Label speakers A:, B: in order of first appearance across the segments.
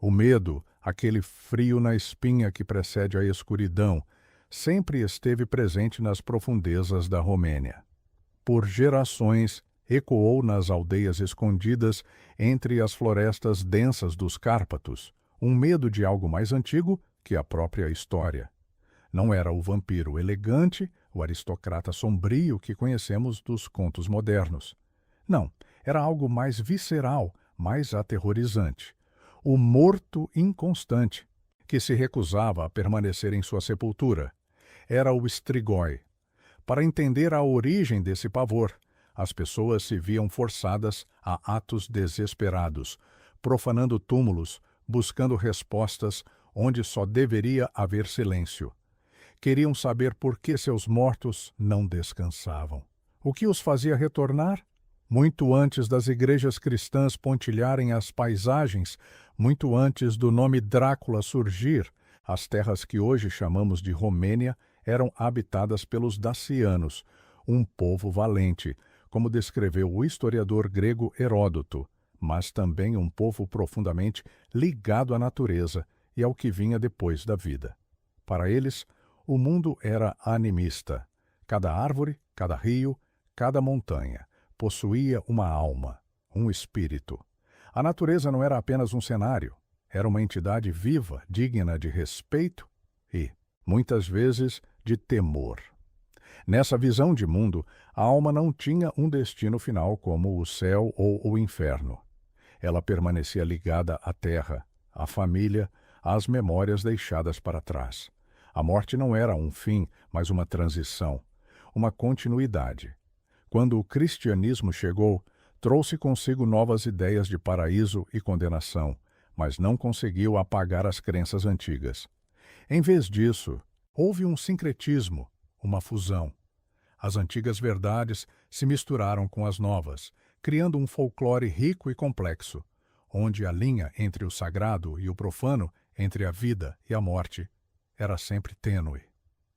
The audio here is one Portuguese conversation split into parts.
A: O medo, aquele frio na espinha que precede a escuridão, sempre esteve presente nas profundezas da Romênia. Por gerações, ecoou nas aldeias escondidas entre as florestas densas dos Cárpatos, um medo de algo mais antigo que a própria história. Não era o vampiro elegante, o aristocrata sombrio que conhecemos dos contos modernos. Não, era algo mais visceral, mais aterrorizante. O morto inconstante, que se recusava a permanecer em sua sepultura. Era o Strigoi. Para entender a origem desse pavor, as pessoas se viam forçadas a atos desesperados, profanando túmulos, buscando respostas onde só deveria haver silêncio. Queriam saber por que seus mortos não descansavam. O que os fazia retornar? Muito antes das igrejas cristãs pontilharem as paisagens, muito antes do nome Drácula surgir, as terras que hoje chamamos de Romênia eram habitadas pelos dacianos, um povo valente, como descreveu o historiador grego Heródoto, mas também um povo profundamente ligado à natureza e ao que vinha depois da vida. Para eles, o mundo era animista. Cada árvore, cada rio, cada montanha possuía uma alma, um espírito. A natureza não era apenas um cenário, era uma entidade viva, digna de respeito e, muitas vezes, de temor. Nessa visão de mundo, a alma não tinha um destino final como o céu ou o inferno. Ela permanecia ligada à terra, à família, às memórias deixadas para trás. A morte não era um fim, mas uma transição, uma continuidade. Quando o cristianismo chegou, trouxe consigo novas ideias de paraíso e condenação, mas não conseguiu apagar as crenças antigas. Em vez disso, houve um sincretismo, uma fusão. As antigas verdades se misturaram com as novas, criando um folclore rico e complexo, onde a linha entre o sagrado e o profano, entre a vida e a morte, era sempre tênue.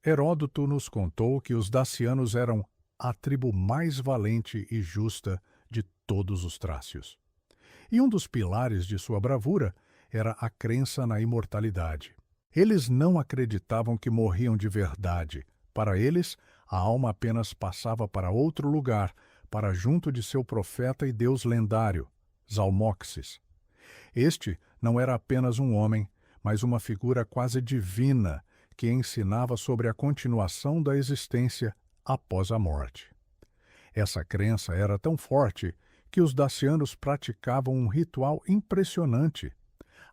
A: Heródoto nos contou que os dacianos eram a tribo mais valente e justa de todos os trácios. E um dos pilares de sua bravura era a crença na imortalidade. Eles não acreditavam que morriam de verdade. Para eles, a alma apenas passava para outro lugar, para junto de seu profeta e deus lendário, Zalmoxis. Este não era apenas um homem, mas uma figura quase divina que ensinava sobre a continuação da existência após a morte. Essa crença era tão forte que os dacianos praticavam um ritual impressionante.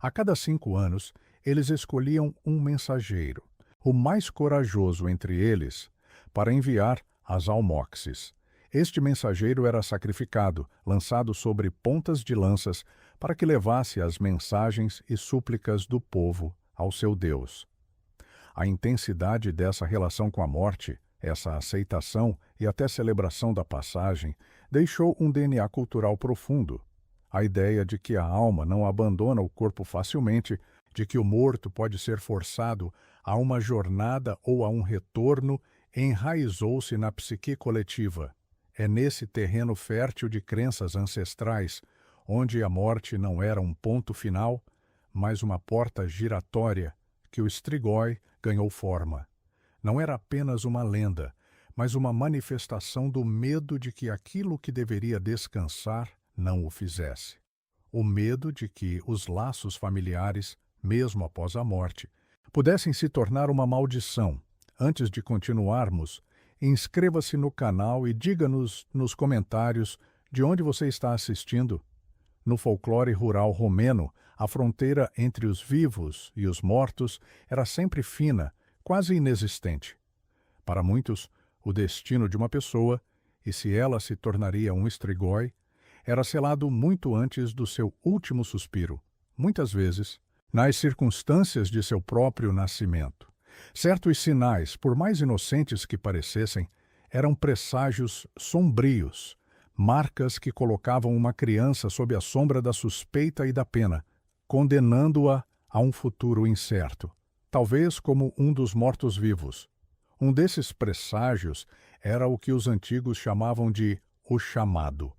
A: A cada 5 anos, eles escolhiam um mensageiro, o mais corajoso entre eles, para enviar as Almoxes. Este mensageiro era sacrificado, lançado sobre pontas de lanças, para que levasse as mensagens e súplicas do povo ao seu Deus. A intensidade dessa relação com a morte, essa aceitação e até celebração da passagem, deixou um DNA cultural profundo. A ideia de que a alma não abandona o corpo facilmente, de que o morto pode ser forçado a uma jornada ou a um retorno, enraizou-se na psique coletiva. É nesse terreno fértil de crenças ancestrais, onde a morte não era um ponto final, mas uma porta giratória, que o Strigoi ganhou forma. Não era apenas uma lenda, mas uma manifestação do medo de que aquilo que deveria descansar não o fizesse. O medo de que os laços familiares, mesmo após a morte, pudessem se tornar uma maldição. Antes de continuarmos, inscreva-se no canal e diga-nos nos comentários de onde você está assistindo. No folclore rural romeno, a fronteira entre os vivos e os mortos era sempre fina, quase inexistente. Para muitos, o destino de uma pessoa, e se ela se tornaria um Strigoi, era selado muito antes do seu último suspiro, muitas vezes, nas circunstâncias de seu próprio nascimento. Certos sinais, por mais inocentes que parecessem, eram presságios sombrios, marcas que colocavam uma criança sob a sombra da suspeita e da pena, condenando-a a um futuro incerto, talvez como um dos mortos-vivos. Um desses presságios era o que os antigos chamavam de o chamado.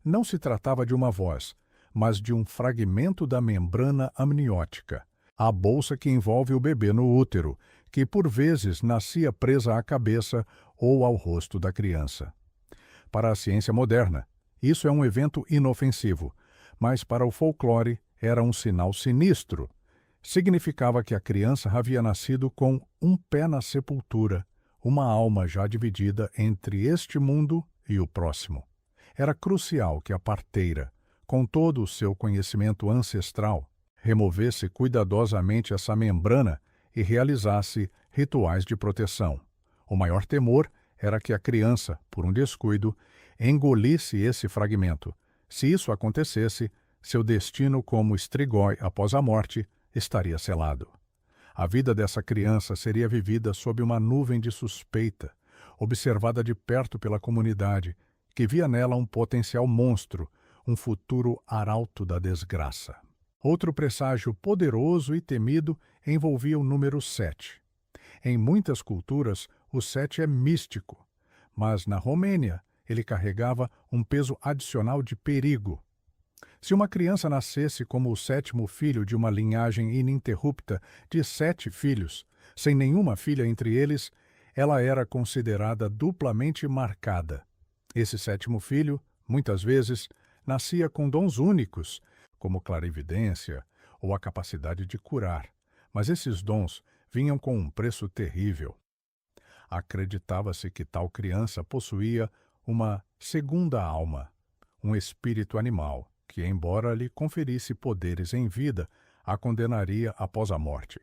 A: Não se tratava de uma voz, mas de um fragmento da membrana amniótica, a bolsa que envolve o bebê no útero, que por vezes nascia presa à cabeça ou ao rosto da criança. Para a ciência moderna, isso é um evento inofensivo, mas para o folclore era um sinal sinistro. Significava que a criança havia nascido com um pé na sepultura, uma alma já dividida entre este mundo e o próximo. Era crucial que a parteira, com todo o seu conhecimento ancestral, removesse cuidadosamente essa membrana e realizasse rituais de proteção. O maior temor era que a criança, por um descuido, engolisse esse fragmento. Se isso acontecesse, seu destino como strigoi após a morte estaria selado. A vida dessa criança seria vivida sob uma nuvem de suspeita, observada de perto pela comunidade, que via nela um potencial monstro, um futuro arauto da desgraça. Outro presságio poderoso e temido envolvia o número 7. Em muitas culturas, o 7 é místico, mas na Romênia ele carregava um peso adicional de perigo. Se uma criança nascesse como o 7º filho de uma linhagem ininterrupta de 7 filhos, sem nenhuma filha entre eles, ela era considerada duplamente marcada. Esse 7º filho, muitas vezes, nascia com dons únicos, como clarividência ou a capacidade de curar, mas esses dons vinham com um preço terrível. Acreditava-se que tal criança possuía uma segunda alma, um espírito animal, que, embora lhe conferisse poderes em vida, a condenaria após a morte.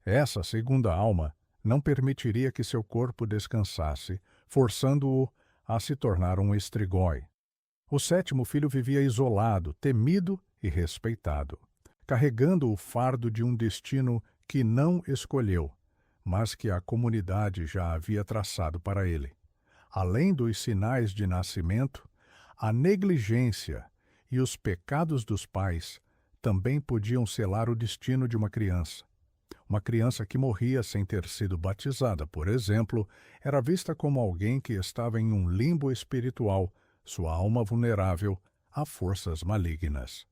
A: Essa segunda alma não permitiria que seu corpo descansasse, forçando-o a se tornar um strigoi. O 7º filho vivia isolado, temido e respeitado, carregando o fardo de um destino que não escolheu, mas que a comunidade já havia traçado para ele. Além dos sinais de nascimento, a negligência e os pecados dos pais também podiam selar o destino de uma criança. Uma criança que morria sem ter sido batizada, por exemplo, era vista como alguém que estava em um limbo espiritual, sua alma vulnerável a forças malignas.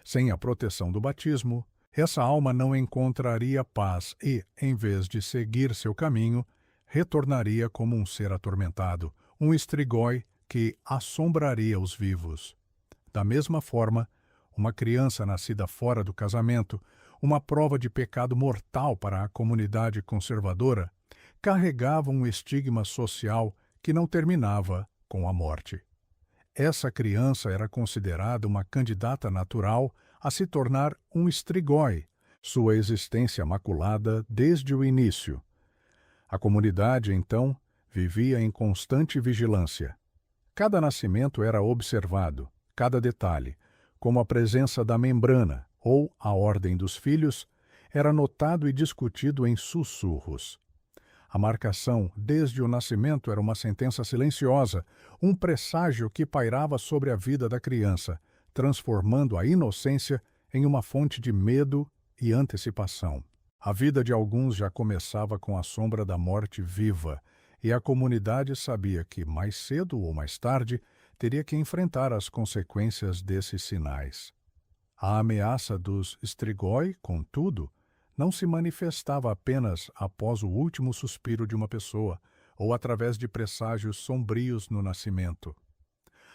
A: Sem a proteção do batismo, essa alma não encontraria paz e, em vez de seguir seu caminho, retornaria como um ser atormentado, um strigoi que assombraria os vivos. Da mesma forma, uma criança nascida fora do casamento, uma prova de pecado mortal para a comunidade conservadora, carregava um estigma social que não terminava com a morte. Essa criança era considerada uma candidata natural a se tornar um strigoi, sua existência maculada desde o início. A comunidade, então, vivia em constante vigilância. Cada nascimento era observado, cada detalhe, como a presença da membrana ou a ordem dos filhos, era notado e discutido em sussurros. A marcação desde o nascimento era uma sentença silenciosa, um presságio que pairava sobre a vida da criança, transformando a inocência em uma fonte de medo e antecipação. A vida de alguns já começava com a sombra da morte viva, e a comunidade sabia que, mais cedo ou mais tarde, teria que enfrentar as consequências desses sinais. A ameaça dos strigoi, contudo, não se manifestava apenas após o último suspiro de uma pessoa ou através de presságios sombrios no nascimento.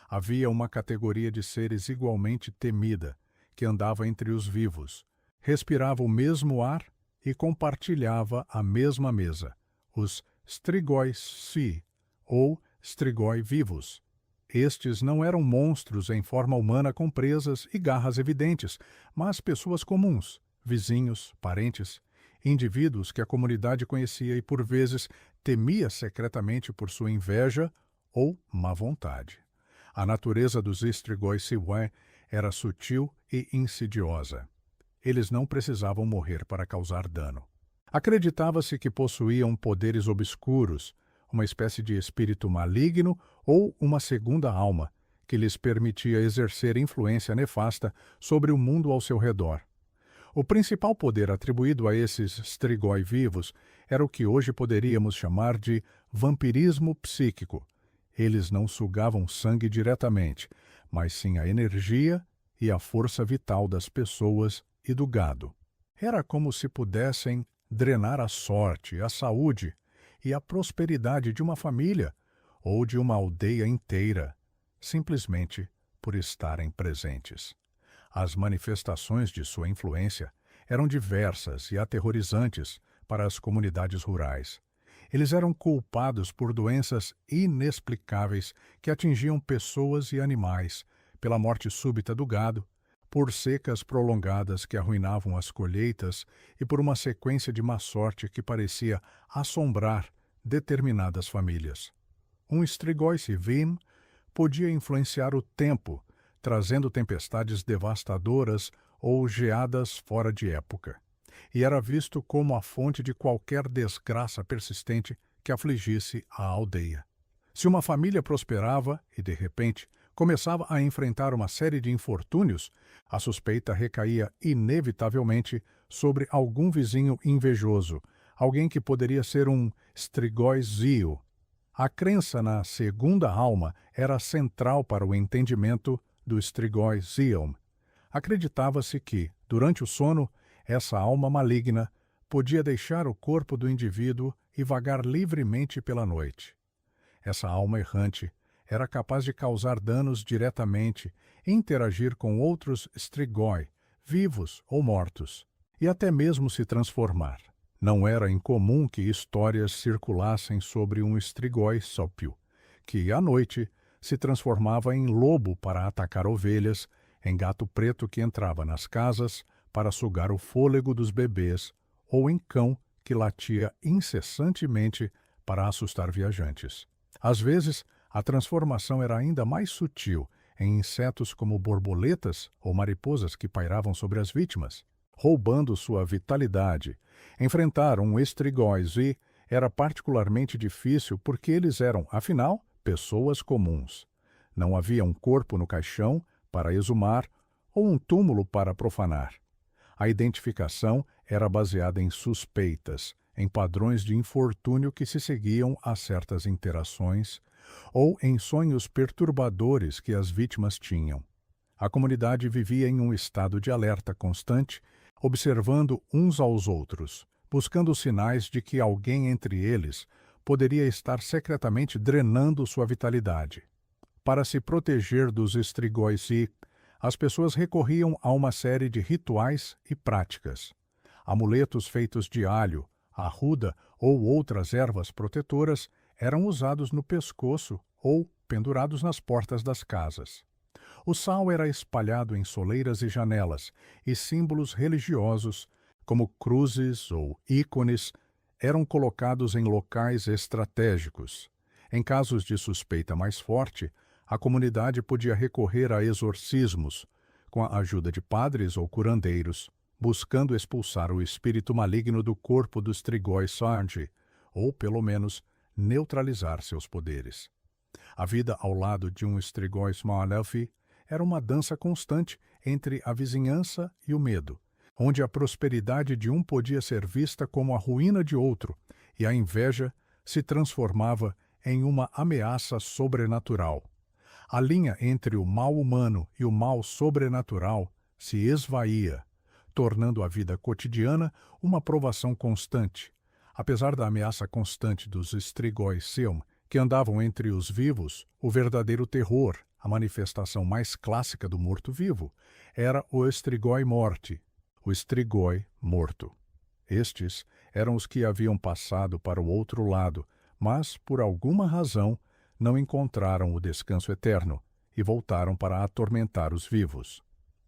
A: Havia uma categoria de seres igualmente temida, que andava entre os vivos, respirava o mesmo ar e compartilhava a mesma mesa, os strigoi si, ou strigoi vivos. Estes não eram monstros em forma humana com presas e garras evidentes, mas pessoas comuns, vizinhos, parentes, indivíduos que a comunidade conhecia e, por vezes, temia secretamente por sua inveja ou má vontade. A natureza dos strigoi siwai era sutil e insidiosa. Eles não precisavam morrer para causar dano. Acreditava-se que possuíam poderes obscuros, uma espécie de espírito maligno ou uma segunda alma, que lhes permitia exercer influência nefasta sobre o mundo ao seu redor. O principal poder atribuído a esses strigoi vivos era o que hoje poderíamos chamar de vampirismo psíquico. Eles não sugavam sangue diretamente, mas sim a energia e a força vital das pessoas e do gado. Era como se pudessem drenar a sorte, a saúde e a prosperidade de uma família ou de uma aldeia inteira, simplesmente por estarem presentes. As manifestações de sua influência eram diversas e aterrorizantes para as comunidades rurais. Eles eram culpados por doenças inexplicáveis que atingiam pessoas e animais, pela morte súbita do gado, por secas prolongadas que arruinavam as colheitas e por uma sequência de má sorte que parecia assombrar determinadas famílias. Um Strigoi Vim podia influenciar o tempo, trazendo tempestades devastadoras ou geadas fora de época, e era visto como a fonte de qualquer desgraça persistente que afligisse a aldeia. Se uma família prosperava e, de repente, começava a enfrentar uma série de infortúnios, a suspeita recaía inevitavelmente sobre algum vizinho invejoso, alguém que poderia ser um Strigoi Zio. A crença na segunda alma era central para o entendimento do Strigoi Zion. Acreditava-se que, durante o sono, essa alma maligna podia deixar o corpo do indivíduo e vagar livremente pela noite. Essa alma errante era capaz de causar danos diretamente e interagir com outros Strigoi, vivos ou mortos, e até mesmo se transformar. Não era incomum que histórias circulassem sobre um Strigoi Sópio, que, à noite, se transformava em lobo para atacar ovelhas, em gato preto que entrava nas casas para sugar o fôlego dos bebês, ou em cão que latia incessantemente para assustar viajantes. Às vezes, a transformação era ainda mais sutil em insetos como borboletas ou mariposas que pairavam sobre as vítimas, roubando sua vitalidade. Enfrentar um Strigoi Z era particularmente difícil porque eles eram, afinal, pessoas comuns. Não havia um corpo no caixão para exumar ou um túmulo para profanar. A identificação era baseada em suspeitas, em padrões de infortúnio que se seguiam a certas interações ou em sonhos perturbadores que as vítimas tinham. A comunidade vivia em um estado de alerta constante, observando uns aos outros, buscando sinais de que alguém entre eles poderia estar secretamente drenando sua vitalidade. Para se proteger dos Strigoi Si, as pessoas recorriam a uma série de rituais e práticas. Amuletos feitos de alho, arruda ou outras ervas protetoras eram usados no pescoço ou pendurados nas portas das casas. O sal era espalhado em soleiras e janelas, e símbolos religiosos, como cruzes ou ícones, eram colocados em locais estratégicos. Em casos de suspeita mais forte, a comunidade podia recorrer a exorcismos, com a ajuda de padres ou curandeiros, buscando expulsar o espírito maligno do corpo do Strigoi Sarge, ou, pelo menos, neutralizar seus poderes. A vida ao lado de um Strigoi Smalelfi era uma dança constante entre a vizinhança e o medo, onde a prosperidade de um podia ser vista como a ruína de outro, e a inveja se transformava em uma ameaça sobrenatural. A linha entre o mal humano e o mal sobrenatural se esvaía, tornando a vida cotidiana uma provação constante. Apesar da ameaça constante dos Strigoi Seum, que andavam entre os vivos, o verdadeiro terror, a manifestação mais clássica do morto-vivo, era o Strigoi Morte, o Strigoi morto. Estes eram os que haviam passado para o outro lado, mas, por alguma razão, não encontraram o descanso eterno e voltaram para atormentar os vivos.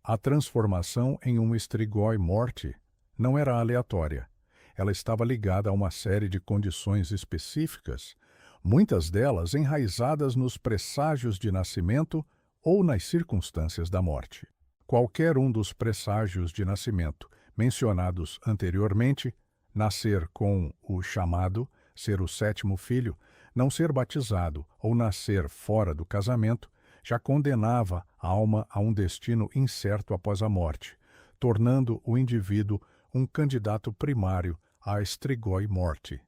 A: A transformação em um Strigoi Morte não era aleatória. Ela estava ligada a uma série de condições específicas, muitas delas enraizadas nos presságios de nascimento ou nas circunstâncias da morte. Qualquer um dos presságios de nascimento mencionados anteriormente, nascer com o chamado, ser o sétimo filho, não ser batizado ou nascer fora do casamento, já condenava a alma a um destino incerto após a morte, tornando o indivíduo um candidato primário à Strigoi Morte.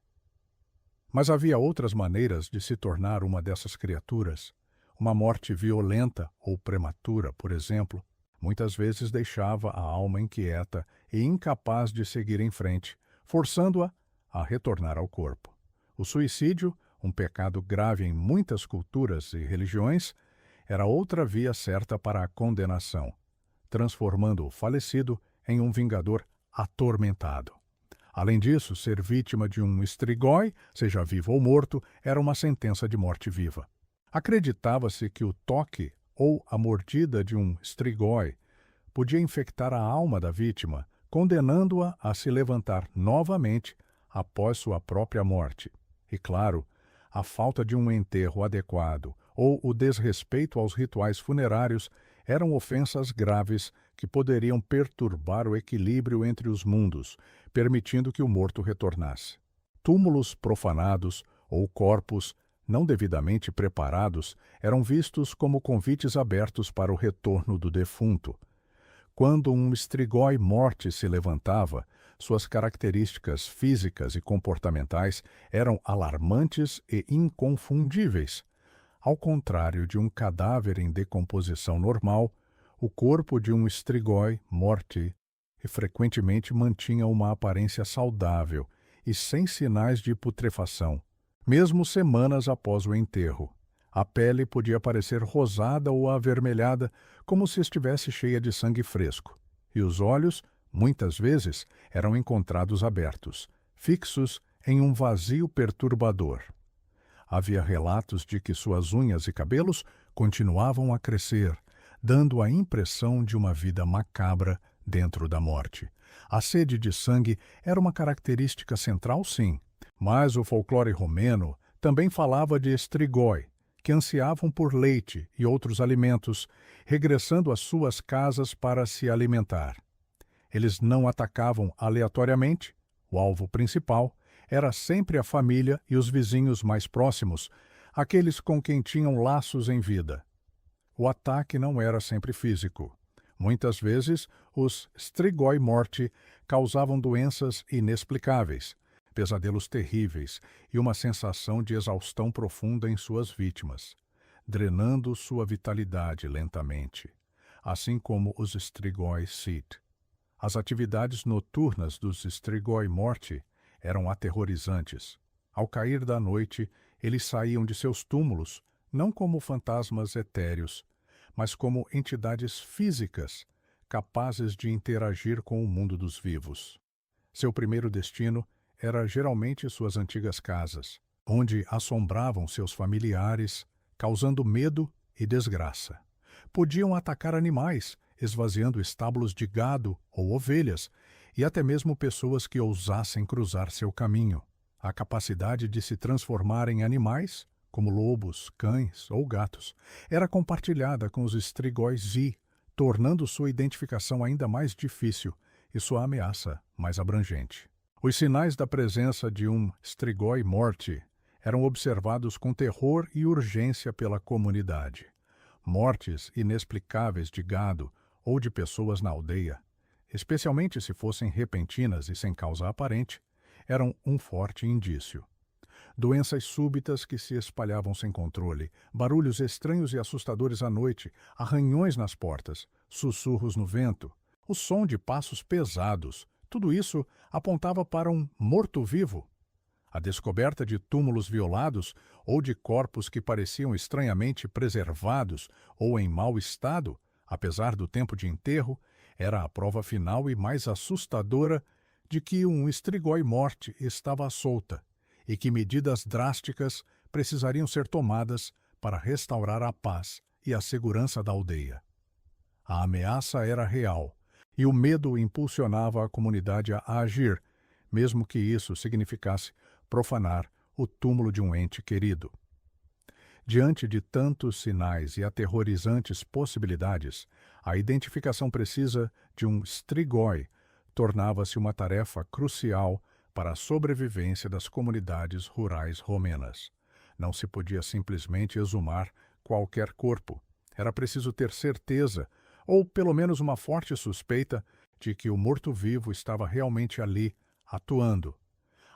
A: Mas havia outras maneiras de se tornar uma dessas criaturas. Uma morte violenta ou prematura, por exemplo, Muitas vezes deixava a alma inquieta e incapaz de seguir em frente, forçando-a a retornar ao corpo. O suicídio, um pecado grave em muitas culturas e religiões, era outra via certa para a condenação, transformando o falecido em um vingador atormentado. Além disso, ser vítima de um strigoi, seja vivo ou morto, era uma sentença de morte viva. Acreditava-se que o toque ou a mordida de um strigoi podia infectar a alma da vítima, condenando-a a se levantar novamente após sua própria morte. E, claro, a falta de um enterro adequado ou o desrespeito aos rituais funerários eram ofensas graves que poderiam perturbar o equilíbrio entre os mundos, permitindo que o morto retornasse. Túmulos profanados ou corpos não devidamente preparados eram vistos como convites abertos para o retorno do defunto. Quando um strigoi morte se levantava, suas características físicas e comportamentais eram alarmantes e inconfundíveis. Ao contrário de um cadáver em decomposição normal, o corpo de um strigoi morte frequentemente mantinha uma aparência saudável e sem sinais de putrefação, mesmo semanas após o enterro. A pele podia parecer rosada ou avermelhada, como se estivesse cheia de sangue fresco, e os olhos, muitas vezes, eram encontrados abertos, fixos em um vazio perturbador. Havia relatos de que suas unhas e cabelos continuavam a crescer, dando a impressão de uma vida macabra dentro da morte. A sede de sangue era uma característica central, sim, mas o folclore romeno também falava de strigoi, que ansiavam por leite e outros alimentos, regressando às suas casas para se alimentar. Eles não atacavam aleatoriamente, o alvo principal era sempre a família e os vizinhos mais próximos, aqueles com quem tinham laços em vida. O ataque não era sempre físico. Muitas vezes, os strigoi morti causavam doenças inexplicáveis, pesadelos terríveis e uma sensação de exaustão profunda em suas vítimas, drenando sua vitalidade lentamente, assim como os strigoi sit. As atividades noturnas dos strigoi morti eram aterrorizantes. Ao cair da noite, eles saíam de seus túmulos, não como fantasmas etéreos, mas como entidades físicas, capazes de interagir com o mundo dos vivos. Seu primeiro destino era geralmente suas antigas casas, onde assombravam seus familiares, causando medo e desgraça. Podiam atacar animais, esvaziando estábulos de gado ou ovelhas, e até mesmo pessoas que ousassem cruzar seu caminho. A capacidade de se transformar em animais, como lobos, cães ou gatos, era compartilhada com os strigoi zi, tornando sua identificação ainda mais difícil e sua ameaça mais abrangente. Os sinais da presença de um strigoi morti eram observados com terror e urgência pela comunidade. Mortes inexplicáveis de gado ou de pessoas na aldeia, especialmente se fossem repentinas e sem causa aparente, eram um forte indício. Doenças súbitas que se espalhavam sem controle, barulhos estranhos e assustadores à noite, arranhões nas portas, sussurros no vento, o som de passos pesados, tudo isso apontava para um morto-vivo. A descoberta de túmulos violados ou de corpos que pareciam estranhamente preservados ou em mau estado, apesar do tempo de enterro, era a prova final e mais assustadora de que um strigoi morti estava à solta e que medidas drásticas precisariam ser tomadas para restaurar a paz e a segurança da aldeia. A ameaça era real e o medo impulsionava a comunidade a agir, mesmo que isso significasse profanar o túmulo de um ente querido. Diante de tantos sinais e aterrorizantes possibilidades, a identificação precisa de um strigoi tornava-se uma tarefa crucial para a sobrevivência das comunidades rurais romenas. Não se podia simplesmente exumar qualquer corpo. Era preciso ter certeza, ou pelo menos uma forte suspeita, de que o morto-vivo estava realmente ali, atuando.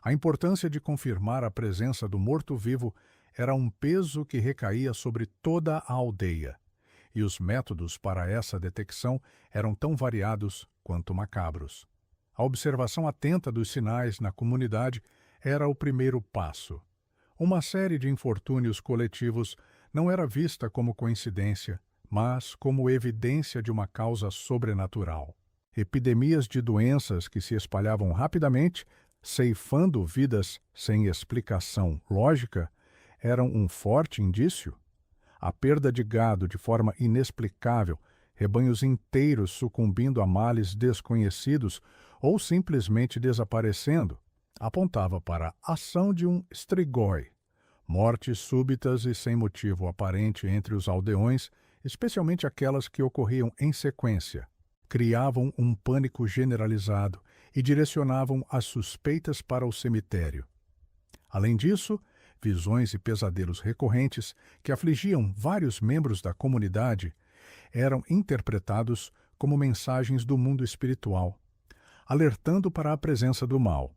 A: A importância de confirmar a presença do morto-vivo era um peso que recaía sobre toda a aldeia, e os métodos para essa detecção eram tão variados quanto macabros. A observação atenta dos sinais na comunidade era o primeiro passo. Uma série de infortúnios coletivos não era vista como coincidência, mas como evidência de uma causa sobrenatural. Epidemias de doenças que se espalhavam rapidamente, ceifando vidas sem explicação lógica, eram um forte indício. A perda de gado de forma inexplicável, rebanhos inteiros sucumbindo a males desconhecidos ou simplesmente desaparecendo, apontava para a ação de um strigoi. Mortes súbitas e sem motivo aparente entre os aldeões, especialmente aquelas que ocorriam em sequência, criavam um pânico generalizado e direcionavam as suspeitas para o cemitério. Além disso, visões e pesadelos recorrentes que afligiam vários membros da comunidade eram interpretados como mensagens do mundo espiritual, alertando para a presença do mal.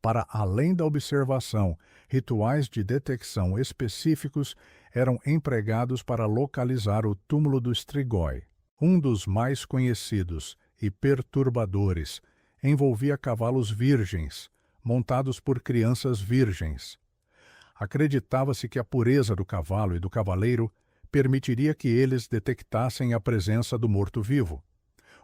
A: Para além da observação, rituais de detecção específicos eram empregados para localizar o túmulo do strigoi. Um dos mais conhecidos e perturbadores envolvia cavalos virgens, montados por crianças virgens. Acreditava-se que a pureza do cavalo e do cavaleiro permitiria que eles detectassem a presença do morto-vivo.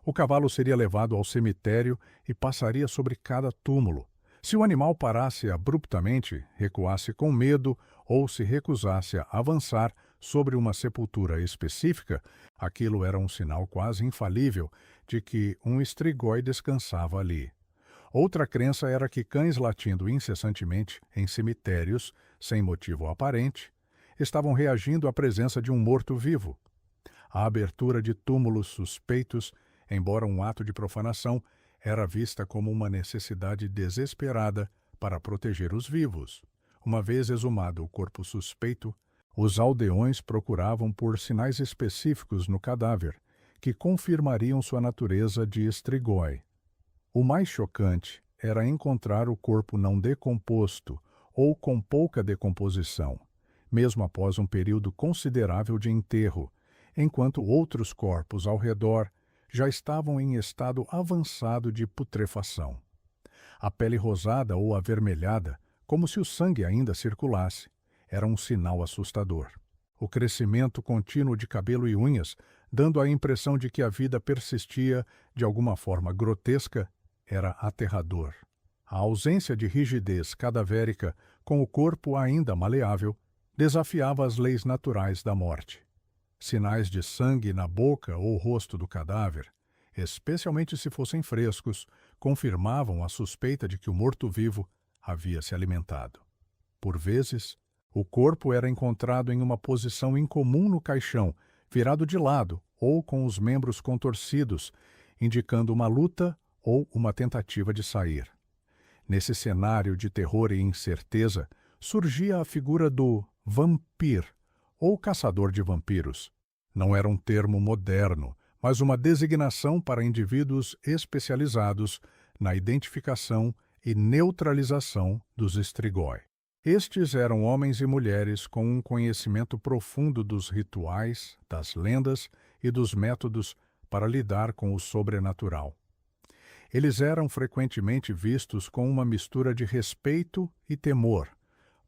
A: O cavalo seria levado ao cemitério e passaria sobre cada túmulo. Se o animal parasse abruptamente, recuasse com medo ou se recusasse a avançar sobre uma sepultura específica, aquilo era um sinal quase infalível de que um strigoi descansava ali. Outra crença era que cães latindo incessantemente em cemitérios, sem motivo aparente, estavam reagindo à presença de um morto-vivo. A abertura de túmulos suspeitos, embora um ato de profanação, era vista como uma necessidade desesperada para proteger os vivos. Uma vez exumado o corpo suspeito, os aldeões procuravam por sinais específicos no cadáver, que confirmariam sua natureza de strigoi. O mais chocante era encontrar o corpo não decomposto ou com pouca decomposição, mesmo após um período considerável de enterro, enquanto outros corpos ao redor já estavam em estado avançado de putrefação. A pele rosada ou avermelhada, como se o sangue ainda circulasse, era um sinal assustador. O crescimento contínuo de cabelo e unhas, dando a impressão de que a vida persistia de alguma forma grotesca, era aterrador. A ausência de rigidez cadavérica, com o corpo ainda maleável, desafiava as leis naturais da morte. Sinais de sangue na boca ou rosto do cadáver, especialmente se fossem frescos, confirmavam a suspeita de que o morto-vivo havia se alimentado. Por vezes, o corpo era encontrado em uma posição incomum no caixão, virado de lado ou com os membros contorcidos, indicando uma luta ou uma tentativa de sair. Nesse cenário de terror e incerteza, surgia a figura do vampir, ou caçador de vampiros. Não era um termo moderno, mas uma designação para indivíduos especializados na identificação e neutralização dos strigoi. Estes eram homens e mulheres com um conhecimento profundo dos rituais, das lendas e dos métodos para lidar com o sobrenatural. Eles eram frequentemente vistos com uma mistura de respeito e temor,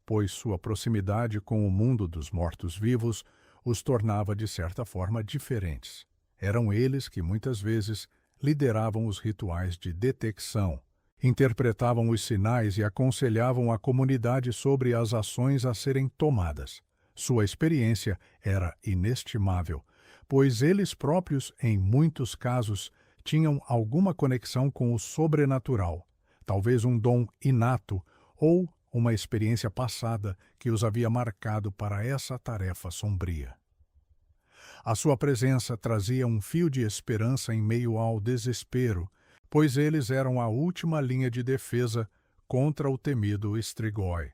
A: pois sua proximidade com o mundo dos mortos-vivos os tornava de certa forma diferentes. Eram eles que muitas vezes lideravam os rituais de detecção, interpretavam os sinais e aconselhavam a comunidade sobre as ações a serem tomadas. Sua experiência era inestimável, pois eles próprios, em muitos casos, tinham alguma conexão com o sobrenatural, talvez um dom inato ou uma experiência passada que os havia marcado para essa tarefa sombria. A sua presença trazia um fio de esperança em meio ao desespero, pois eles eram a última linha de defesa contra o temido strigoi.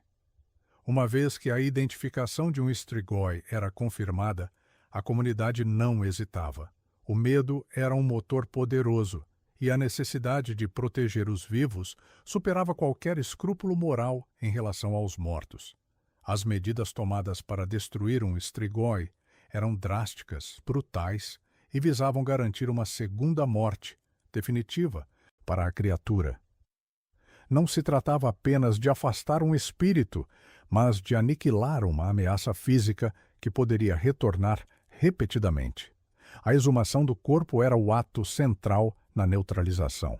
A: Uma vez que a identificação de um strigoi era confirmada, a comunidade não hesitava. O medo era um motor poderoso, e a necessidade de proteger os vivos superava qualquer escrúpulo moral em relação aos mortos. As medidas tomadas para destruir um strigoi eram drásticas, brutais e visavam garantir uma segunda morte, definitiva, para a criatura. Não se tratava apenas de afastar um espírito, mas de aniquilar uma ameaça física que poderia retornar repetidamente. A exumação do corpo era o ato central na neutralização.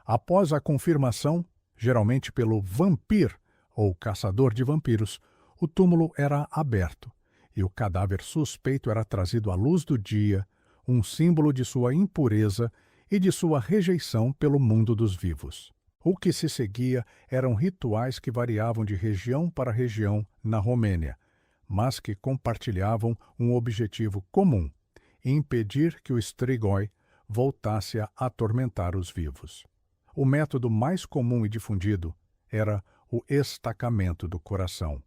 A: Após a confirmação, geralmente pelo vampir ou caçador de vampiros, o túmulo era aberto e o cadáver suspeito era trazido à luz do dia, um símbolo de sua impureza e de sua rejeição pelo mundo dos vivos. O que se seguia eram rituais que variavam de região para região na Romênia, mas que compartilhavam um objetivo comum: impedir que o Strigoi voltasse a atormentar os vivos. O método mais comum e difundido era o estacamento do coração.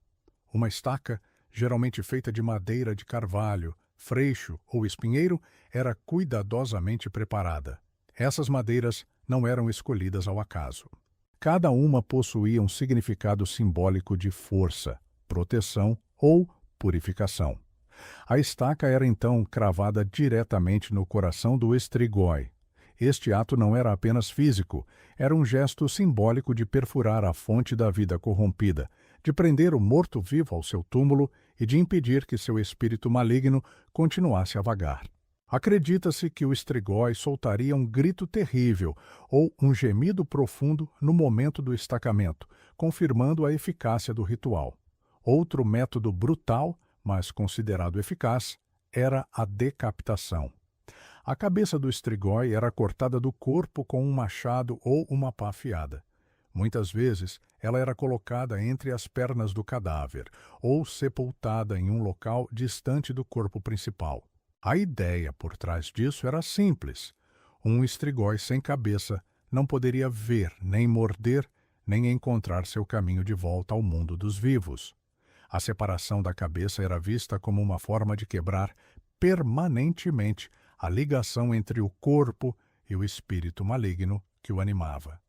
A: Uma estaca, geralmente feita de madeira de carvalho, freixo ou espinheiro, era cuidadosamente preparada. Essas madeiras não eram escolhidas ao acaso. Cada uma possuía um significado simbólico de força, proteção ou purificação. A estaca era então cravada diretamente no coração do Strigoi. Este ato não era apenas físico, era um gesto simbólico de perfurar a fonte da vida corrompida, de prender o morto-vivo ao seu túmulo e de impedir que seu espírito maligno continuasse a vagar. Acredita-se que o Strigoi soltaria um grito terrível ou um gemido profundo no momento do estacamento, confirmando a eficácia do ritual. Outro método brutal, mas considerado eficaz, era a decapitação. A cabeça do Strigoi era cortada do corpo com um machado ou uma pá afiada. Muitas vezes, ela era colocada entre as pernas do cadáver ou sepultada em um local distante do corpo principal. A ideia por trás disso era simples. Um Strigoi sem cabeça não poderia ver, nem morder, nem encontrar seu caminho de volta ao mundo dos vivos. A separação da cabeça era vista como uma forma de quebrar permanentemente a ligação entre o corpo e o espírito maligno que o animava.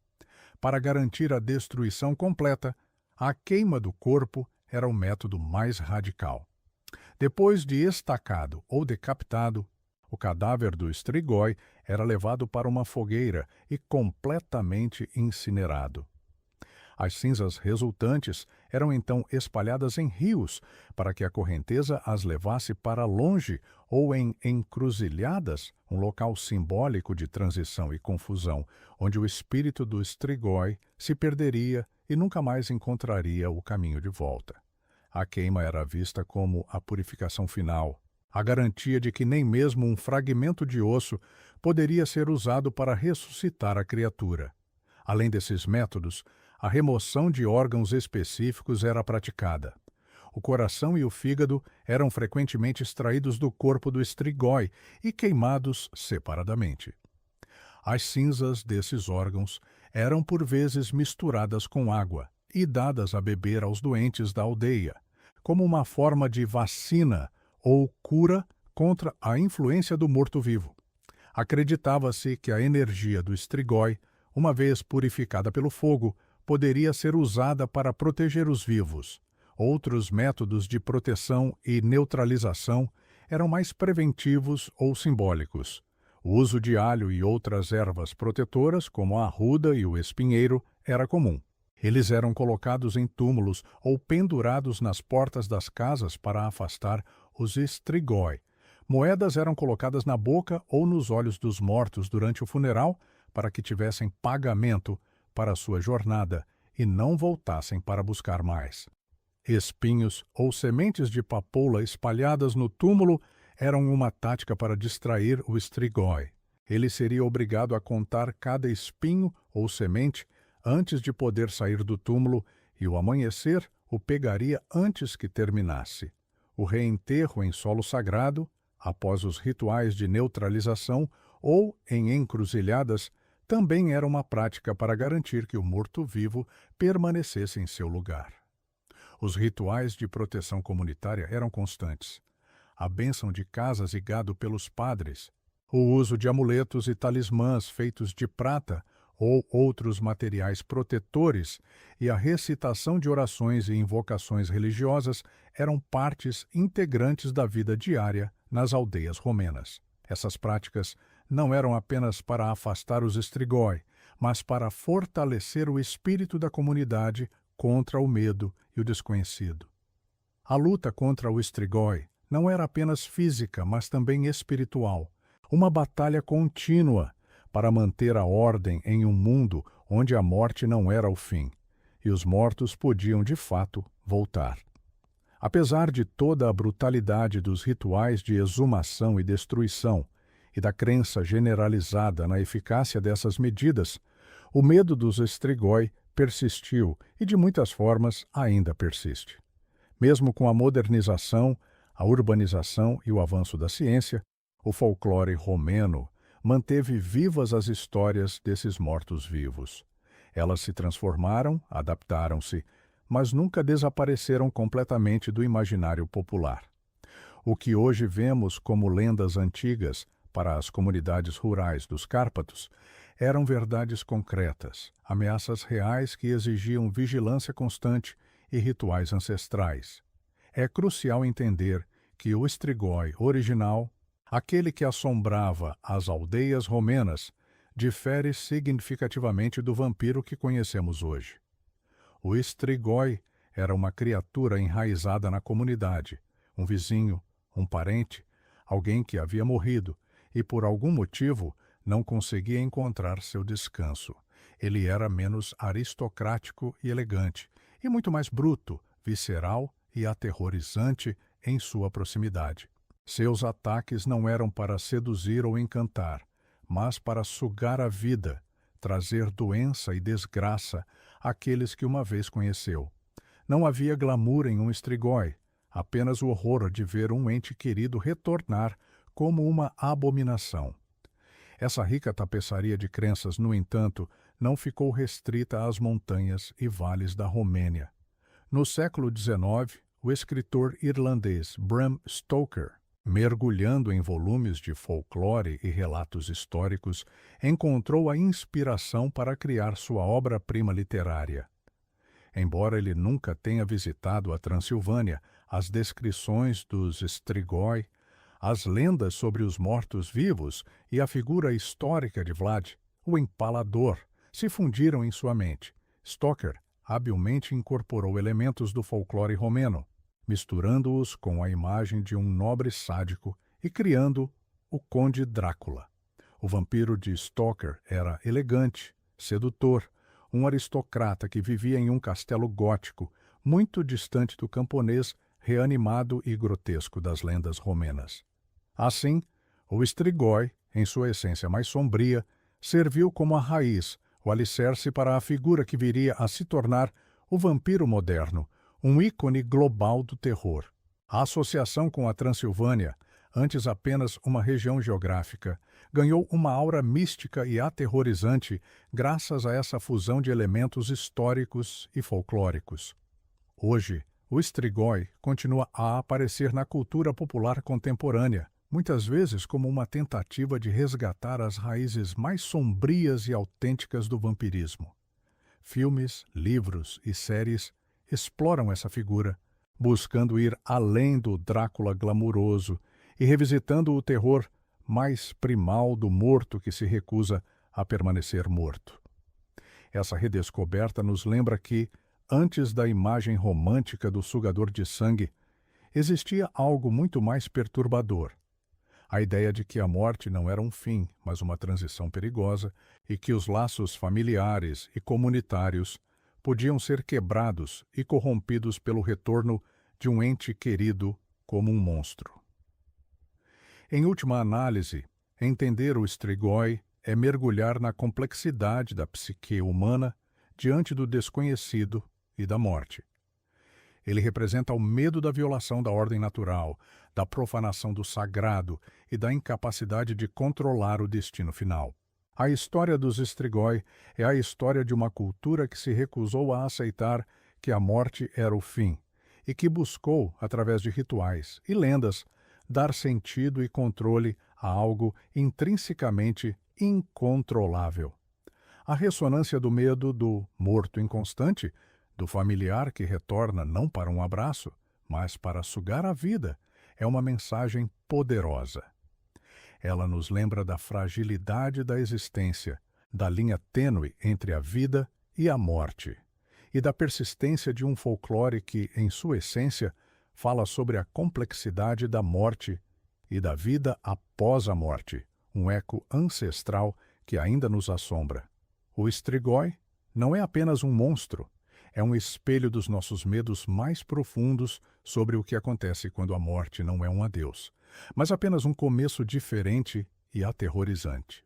A: Para garantir a destruição completa, a queima do corpo era o método mais radical. Depois de estacado ou decapitado, o cadáver do Strigoi era levado para uma fogueira e completamente incinerado. As cinzas resultantes eram então espalhadas em rios para que a correnteza as levasse para longe ou em encruzilhadas, um local simbólico de transição e confusão, onde o espírito do Strigoi se perderia e nunca mais encontraria o caminho de volta. A queima era vista como a purificação final, a garantia de que nem mesmo um fragmento de osso poderia ser usado para ressuscitar a criatura. Além desses métodos, a remoção de órgãos específicos era praticada. O coração e o fígado eram frequentemente extraídos do corpo do Strigoi e queimados separadamente. As cinzas desses órgãos eram por vezes misturadas com água e dadas a beber aos doentes da aldeia, como uma forma de vacina ou cura contra a influência do morto-vivo. Acreditava-se que a energia do Strigoi, uma vez purificada pelo fogo, poderia ser usada para proteger os vivos. Outros métodos de proteção e neutralização eram mais preventivos ou simbólicos. O uso de alho e outras ervas protetoras, como a arruda e o espinheiro, era comum. Eles eram colocados em túmulos ou pendurados nas portas das casas para afastar os Strigoi. Moedas eram colocadas na boca ou nos olhos dos mortos durante o funeral para que tivessem pagamento para sua jornada e não voltassem para buscar mais. Espinhos ou sementes de papoula espalhadas no túmulo eram uma tática para distrair o Strigoi. Ele seria obrigado a contar cada espinho ou semente antes de poder sair do túmulo e o amanhecer o pegaria antes que terminasse. O reenterro em solo sagrado, após os rituais de neutralização ou em encruzilhadas, também era uma prática para garantir que o morto-vivo permanecesse em seu lugar. Os rituais de proteção comunitária eram constantes. A bênção de casas e gado pelos padres, o uso de amuletos e talismãs feitos de prata ou outros materiais protetores, e a recitação de orações e invocações religiosas eram partes integrantes da vida diária nas aldeias romenas. Essas práticas não eram apenas para afastar os strigoi, mas para fortalecer o espírito da comunidade contra o medo e o desconhecido. A luta contra o strigoi não era apenas física, mas também espiritual, uma batalha contínua para manter a ordem em um mundo onde a morte não era o fim, e os mortos podiam, de fato, voltar. Apesar de toda a brutalidade dos rituais de exumação e destruição e da crença generalizada na eficácia dessas medidas, o medo dos strigoi persistiu e, de muitas formas, ainda persiste. Mesmo com a modernização, a urbanização e o avanço da ciência, o folclore romeno manteve vivas as histórias desses mortos-vivos. Elas se transformaram, adaptaram-se, mas nunca desapareceram completamente do imaginário popular. O que hoje vemos como lendas antigas para as comunidades rurais dos Cárpatos eram verdades concretas, ameaças reais que exigiam vigilância constante e rituais ancestrais. É crucial entender que o strigoi original, aquele que assombrava as aldeias romenas, difere significativamente do vampiro que conhecemos hoje. O strigoi era uma criatura enraizada na comunidade, um vizinho, um parente, alguém que havia morrido e, por algum motivo, não conseguia encontrar seu descanso. Ele era menos aristocrático e elegante, e muito mais bruto, visceral e aterrorizante em sua proximidade. Seus ataques não eram para seduzir ou encantar, mas para sugar a vida, trazer doença e desgraça àqueles que uma vez conheceu. Não havia glamour em um strigoi, apenas o horror de ver um ente querido retornar como uma abominação. Essa rica tapeçaria de crenças, no entanto, não ficou restrita às montanhas e vales da Romênia. No século XIX, o escritor irlandês Bram Stoker, mergulhando em volumes de folclore e relatos históricos, encontrou a inspiração para criar sua obra-prima literária. Embora ele nunca tenha visitado a Transilvânia, as descrições dos strigoi, as lendas sobre os mortos-vivos e a figura histórica de Vlad, o Empalador, se fundiram em sua mente. Stoker habilmente incorporou elementos do folclore romeno, misturando-os com a imagem de um nobre sádico e criando o Conde Drácula. O vampiro de Stoker era elegante, sedutor, um aristocrata que vivia em um castelo gótico, muito distante do camponês reanimado e grotesco das lendas romenas. Assim, o strigoi, em sua essência mais sombria, serviu como a raiz, o alicerce para a figura que viria a se tornar o vampiro moderno, um ícone global do terror. A associação com a Transilvânia, antes apenas uma região geográfica, ganhou uma aura mística e aterrorizante graças a essa fusão de elementos históricos e folclóricos. Hoje, o strigoi continua a aparecer na cultura popular contemporânea, muitas vezes como uma tentativa de resgatar as raízes mais sombrias e autênticas do vampirismo. Filmes, livros e séries exploram essa figura, buscando ir além do Drácula glamuroso e revisitando o terror mais primal do morto que se recusa a permanecer morto. Essa redescoberta nos lembra que, antes da imagem romântica do sugador de sangue, existia algo muito mais perturbador. A ideia de que a morte não era um fim, mas uma transição perigosa, e que os laços familiares e comunitários podiam ser quebrados e corrompidos pelo retorno de um ente querido como um monstro. Em última análise, entender o strigoi é mergulhar na complexidade da psique humana diante do desconhecido e da morte. Ele representa o medo da violação da ordem natural, da profanação do sagrado e da incapacidade de controlar o destino final. A história dos strigoi é a história de uma cultura que se recusou a aceitar que a morte era o fim e que buscou, através de rituais e lendas, dar sentido e controle a algo intrinsecamente incontrolável. A ressonância do medo do morto inconstante, do familiar que retorna não para um abraço, mas para sugar a vida, é uma mensagem poderosa. Ela nos lembra da fragilidade da existência, da linha tênue entre a vida e a morte, e da persistência de um folclore que, em sua essência, fala sobre a complexidade da morte e da vida após a morte, um eco ancestral que ainda nos assombra. O Strigoi não é apenas um monstro, é um espelho dos nossos medos mais profundos sobre o que acontece quando a morte não é um adeus, mas apenas um começo diferente e aterrorizante.